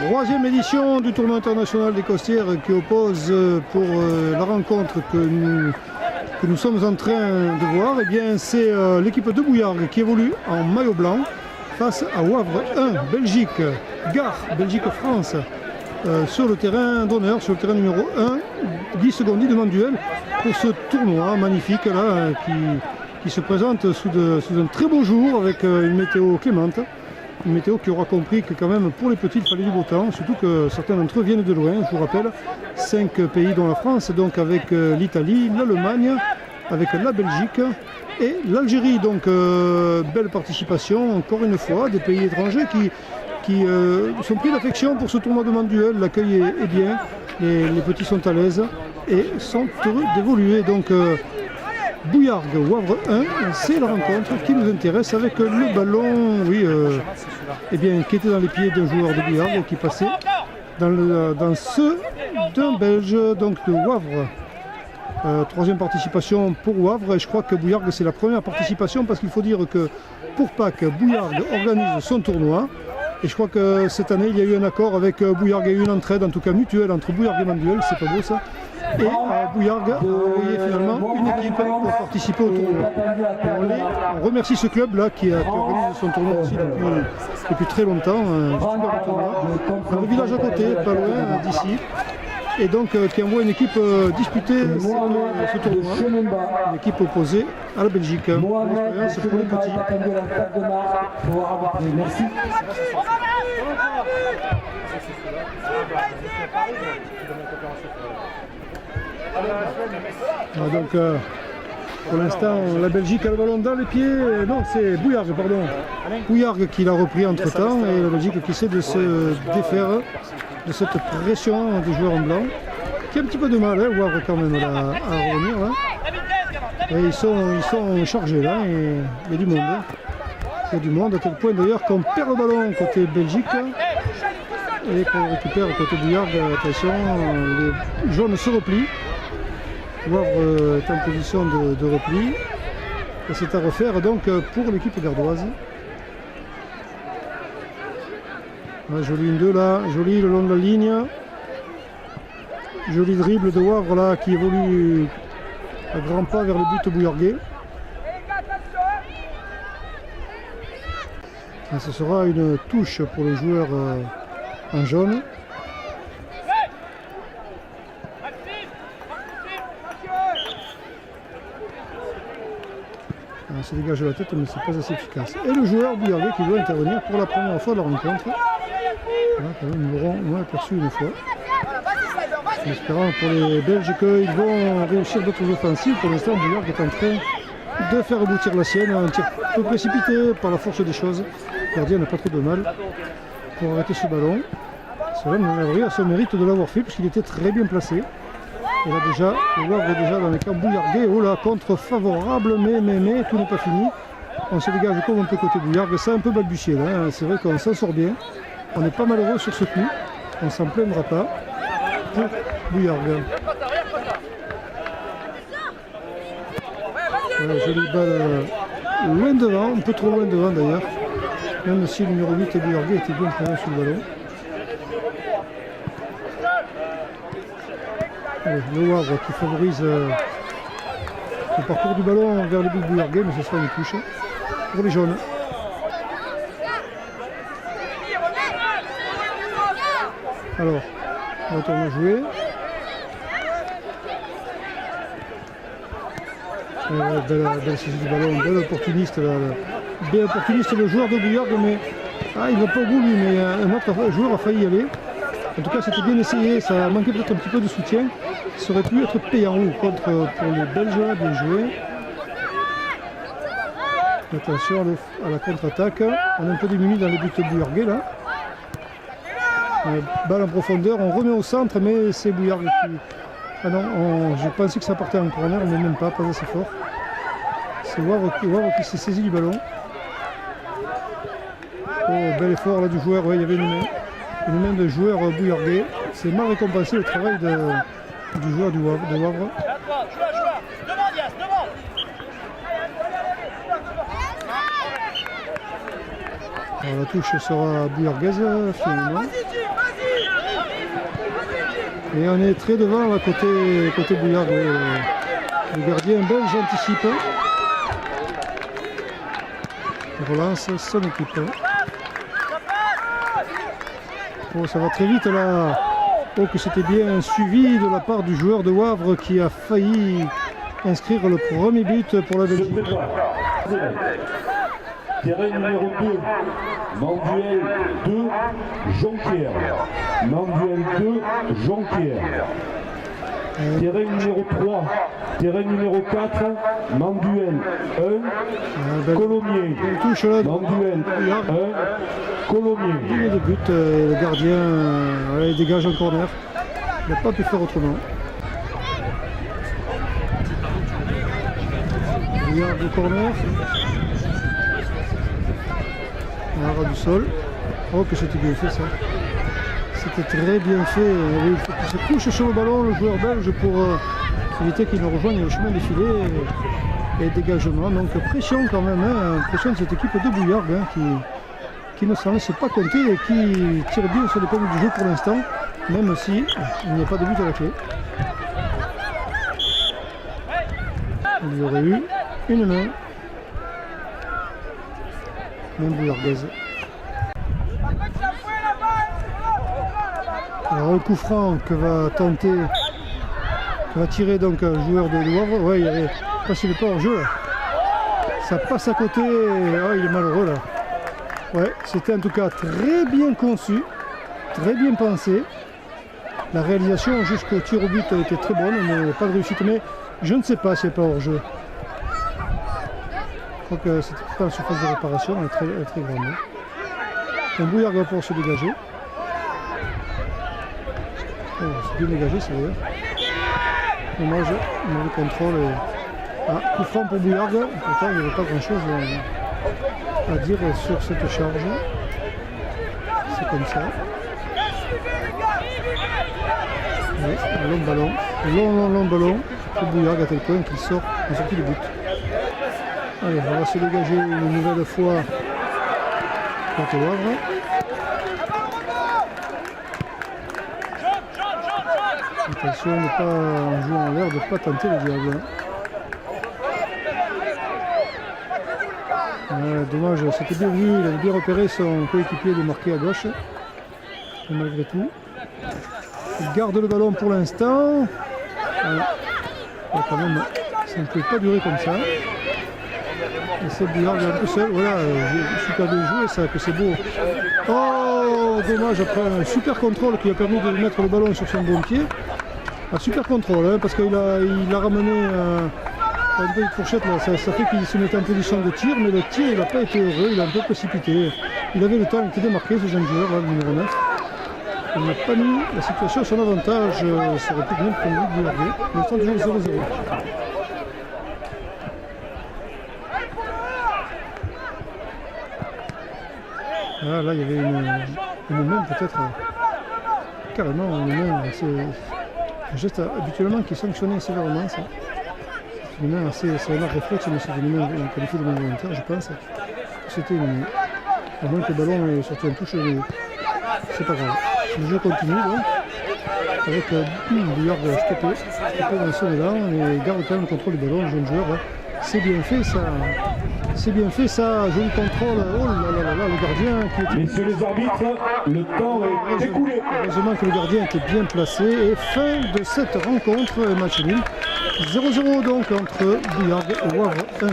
Troisième édition du tournoi international des Costières qui oppose pour la rencontre que nous sommes en train de voir. Eh bien, c'est l'équipe de Bouillargues qui évolue en maillot blanc face à Wavre 1, Belgique, Gare, Belgique-France, sur le terrain d'honneur, sur le terrain numéro 1. 10 secondes de duel pour ce tournoi magnifique là, qui se présente sous un très beau jour avec une météo clémente. Une météo qui aura compris que quand même pour les petits il fallait du beau temps, surtout que certains d'entre eux viennent de loin, je vous rappelle, 5 pays dont la France, donc avec l'Italie, l'Allemagne, avec la Belgique et l'Algérie. Donc belle participation encore une fois, des pays étrangers qui sont pris d'affection pour ce tournoi de Manduel. L'accueil est bien, les petits sont à l'aise et sont heureux d'évoluer. Donc Bouillargues, Wavre 1, c'est la rencontre qui nous intéresse avec le ballon, oui, eh bien, qui était dans les pieds d'un joueur de Bouillargues et qui passait dans ceux d'un Belge, donc de Wavre. Troisième participation pour Wavre, et je crois que Bouillargues c'est la première participation parce qu'il faut dire que pour Pâques, Bouillargues organise son tournoi. Et je crois que cette année il y a eu un accord avec Bouillargues, il y a eu une entraide en tout cas mutuelle entre Bouillargues et Manduel, c'est pas beau ça. Et Bouillargues a envoyé finalement une équipe pour participer au tournoi. On remercie ce club là qui organise son tournoi aussi depuis très longtemps, un super tournoi, dans le village à côté, pas loin d'ici. Et donc qui envoie une équipe disputer ce tournoi, une équipe opposée à la Belgique. Une expérience pour les petits. Merci. Donc pour l'instant la Belgique a le ballon dans les pieds, non c'est Bouillargues pardon, Bouillargues qui l'a repris entre temps et la Belgique qui essaie de se défaire de cette pression des joueurs en blanc, qui a un petit peu de mal, Wavre quand même là, à revenir là. Et ils sont chargés là, et il y a du monde. Il y a du monde, à tel point d'ailleurs qu'on perd le ballon côté Belgique et qu'on récupère côté Bouillargues. Attention, les jaunes se replient. Wavre est en position de repli. Et c'est à refaire donc pour l'équipe gardoise. Joli 1-2 là, joli le long de la ligne. Joli dribble de Wavre là qui évolue à grands pas vers le but bouillarguais. Et ce sera une touche pour le joueur en jaune. On se dégage la tête mais c'est pas assez efficace. Et le joueur bouillarguais qui doit intervenir pour la première fois de la rencontre. Voilà, quand même, nous l'aurons moins aperçu une fois. En espérant pour les Belges qu'ils vont réussir d'autres offensives. Pour l'instant, Bouillargues est en train de faire aboutir la sienne. Un tir peu précipité par la force des choses. Le gardien n'a pas trop de mal pour arrêter ce ballon. Cela n'enlèverait à son mérite de l'avoir fait puisqu'il était très bien placé. Et là déjà, le Wavre est déjà dans les camps bouillarguais. Oh là, contre favorable, mais tout n'est pas fini. On se dégage comme un peu côté Bouillargues. C'est un peu balbutié là. C'est vrai qu'on s'en sort bien. On est pas malheureux sur ce coup. On s'en plaindra pas pour Bouillargues. Voilà, jolie balle loin devant, un peu trop loin devant d'ailleurs. Même si le numéro 8 Bouillargues était bien présent sur le ballon. Allez, le Wavre qui favorise le parcours du ballon vers le but Bouillargues, mais ce sera une touche pour les jaunes. Alors, on retourne à jouer. Belle saisie du ballon, bel opportuniste, bien opportuniste le joueur de Bouillargues, mais il ne va pas au bout lui, mais un autre joueur a failli y aller. En tout cas, c'était bien essayé, ça manquait peut-être un petit peu de soutien. Ça aurait pu être payant pour les Belges, bien joué. Attention à la contre-attaque, on est un peu démuni dans le but Bouillargues là. Balle en profondeur, on remet au centre, mais c'est Bouillargues qui... Ah non, je pensais que ça partait en corner, mais même pas assez fort. C'est Wavre qui s'est saisi du ballon. Oh, bel effort là du joueur, ouais, il y avait une main de joueur bouillarguais. C'est mal récompensé le travail du joueur de Wavre. Alors, la touche sera bouillargaise finalement. Et on est très devant là, côté Bouillard. Le gardien belge anticipe. Il relance son équipe. Oh, ça va très vite là. Oh, que c'était bien suivi de la part du joueur de Wavre qui a failli inscrire le premier but pour la Belgique. Terrain numéro 2, Manduel 2, Jonquière. Manduel 2, Jonquière. Terrain numéro 3, terrain numéro 4, Manduel 1, Colomiers. Touche là. Manduel 1, Colomiers. Il y a des buts, le gardien il dégage un corner. Il n'a pas pu faire autrement. Regarde le corner. Ras du sol. Oh que c'était bien fait ça. C'était très bien fait. Il faut qu'il se couche sur le ballon, le joueur belge, pour éviter qu'il ne rejoigne le chemin des filets et dégagement. Donc pression quand même, hein, pression de cette équipe de Bouillard qui ne s'en laisse pas compter et qui tire bien sur les pommes du jeu pour l'instant, même si il n'y a pas de but à la clé. Il y aurait eu une main. Même bouillardaise. Alors un coup franc que va tirer donc un joueur de Wavre. Ouais, il avait passé le pas en jeu là. Ça passe à côté. Oh, il est malheureux là. Ouais, c'était en tout cas très bien conçu, très bien pensé. La réalisation jusqu'au tir au but a été très bonne, mais pas de réussite. Mais je ne sais pas s'il n'y a pas hors jeu. Je crois que c'était pas en surface de réparation, elle est très grande. Un Bouillard va pouvoir se dégager. Oh, c'est bien dégagé, c'est d'ailleurs. Dommage, mauvais contrôle. Ah, coup franc pour Bouillard. Pourtant, il n'y avait pas grand chose à dire sur cette charge. C'est comme ça. Oui, un long ballon. Long ballon pour Bouillard à tel point qu'il sort en sortie de but. Allez, on va se dégager une nouvelle fois contre Wavre. Attention de ne pas, en jouant en l'air, de ne pas tenter le diable. Dommage, c'était bien vu, il avait bien repéré son coéquipier de marquer à gauche. Et malgré tout, il garde le ballon pour l'instant. Quand même, ça ne peut pas durer comme ça. Et c'est Bouillard un peu seul, voilà, super bien joué, ça, que c'est beau. Oh, dommage, après un super contrôle qui a permis de mettre le ballon sur son bon pied. Un super contrôle, hein, parce qu'il a ramené une petite fourchette, là, ça fait qu'il se mettait en position de tir, mais le tir, il n'a pas été heureux, il a un peu précipité. Il avait le temps, il était démarqué, ce jeune joueur, là, le numéro 9. Il n'a pas mis la situation à son avantage, ça aurait pu bien prendre de Bouillard. Le temps toujours 0-0. Ah, là, il y avait une main peut-être, carrément une main, c'est un geste habituellement qui est sanctionné sévèrement. C'est une main assez, c'est un réflexe, mais c'est une main qualifiée de main volontaire, je pense. C'était une main. À moins que le ballon est sorti en touche, c'est pas grave. Le jeu continue donc, avec Bouillard stoppé dans son élan et garde quand même le contrôle du ballon, le jeune joueur. C'est bien fait ça. C'est bien fait ça, joli contrôle. Oh là là là, le gardien qui était... Messieurs les arbitres, le temps est écoulé. Heureusement que le gardien était bien placé. Et fin de cette rencontre, match nul. 0-0 donc entre Bouillard et Wavre 1.